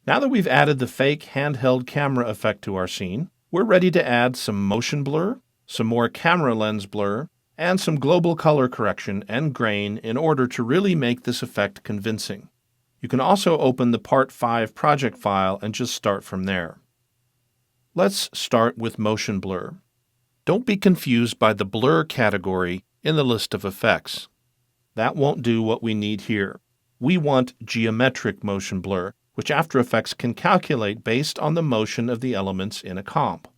Now that we've added the fake handheld camera effect to our scene, we're ready to add some motion blur, some more camera lens blur, and some global color correction and grain in order to really make this effect convincing. You can also open the Part 5 project file and just start from there. Let's start with motion blur. Don't be confused by the blur category in the list of effects. That won't do what we need here. We want geometric motion blur, which After Effects can calculate based on the motion of the elements in a comp.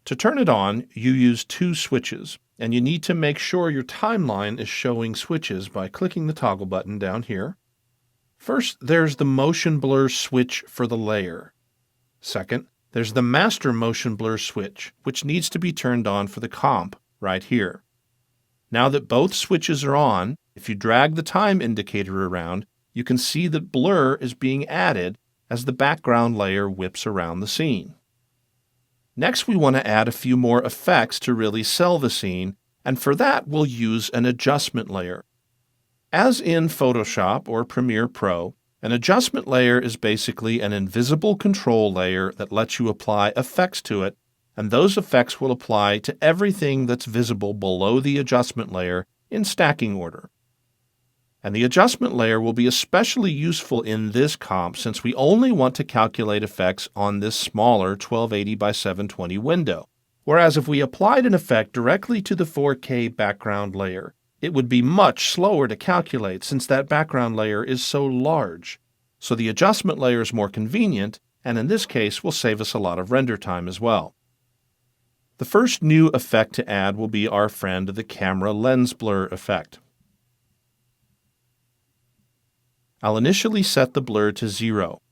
To turn it on, you use two switches, and you need to make sure your timeline is showing switches by clicking the toggle button down here. First, there's the motion blur switch for the layer. Second, there's the master motion blur switch, which needs to be turned on for the comp right here. Now that both switches are on, if you drag the time indicator around, you can see that blur is being added as the background layer whips around the scene. Next, we want to add a few more effects to really sell the scene, and for that we'll use an adjustment layer. As in Photoshop or Premiere Pro, an adjustment layer is basically an invisible control layer that lets you apply effects to it, and those effects will apply to everything that's visible below the adjustment layer in stacking order. And the adjustment layer will be especially useful in this comp since we only want to calculate effects on this smaller 1280 by 720 window. Whereas if we applied an effect directly to the 4K background layer, it would be much slower to calculate since that background layer is so large. So the adjustment layer is more convenient, and in this case will save us a lot of render time as well. The first new effect to add will be our friend the camera lens blur effect. I'll initially set the blur to 0.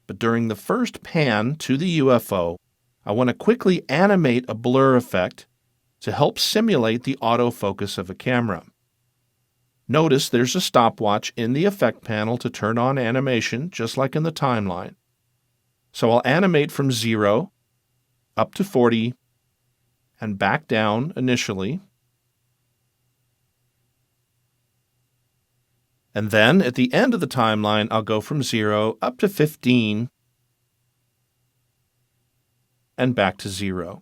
But during the first pan to the UFO, I want to quickly animate a blur effect to help simulate the autofocus of a camera. Notice there's a stopwatch in the effect panel to turn on animation, just like in the timeline. So I'll animate from 0 up to 40 and back down initially. And then, at the end of the timeline, I'll go from 0 up to 15 and back to 0.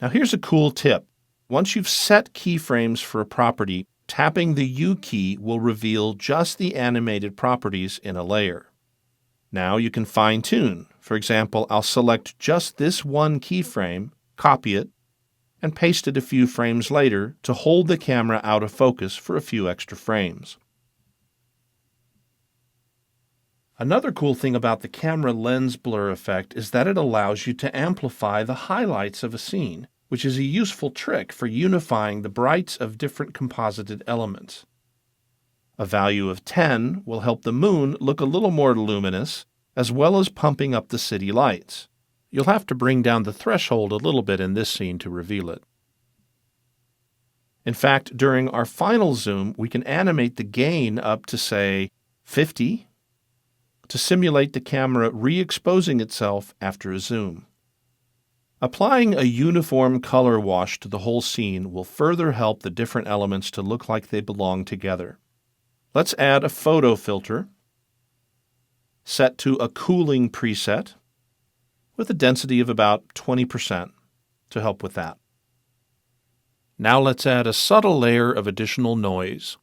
Now here's a cool tip. Once you've set keyframes for a property, tapping the U key will reveal just the animated properties in a layer. Now you can fine-tune. For example, I'll select just this one keyframe, copy it, and paste it a few frames later to hold the camera out of focus for a few extra frames. Another cool thing about the camera lens blur effect is that it allows you to amplify the highlights of a scene, which is a useful trick for unifying the brights of different composited elements. A value of 10 will help the moon look a little more luminous, as well as pumping up the city lights. You'll have to bring down the threshold a little bit in this scene to reveal it. In fact, during our final zoom, we can animate the gain up to, say, 50 to simulate the camera re-exposing itself after a zoom. Applying a uniform color wash to the whole scene will further help the different elements to look like they belong together. Let's add a photo filter, set to a cooling preset, with a density of about 20% to help with that. Now let's add a subtle layer of additional noise.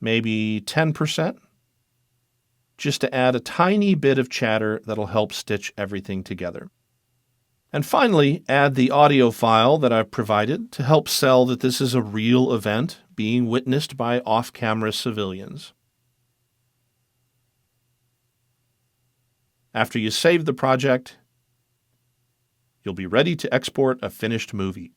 Maybe 10%, just to add a tiny bit of chatter that'll help stitch everything together. And finally, add the audio file that I've provided to help sell that this is a real event being witnessed by off-camera civilians. After you save the project, you'll be ready to export a finished movie.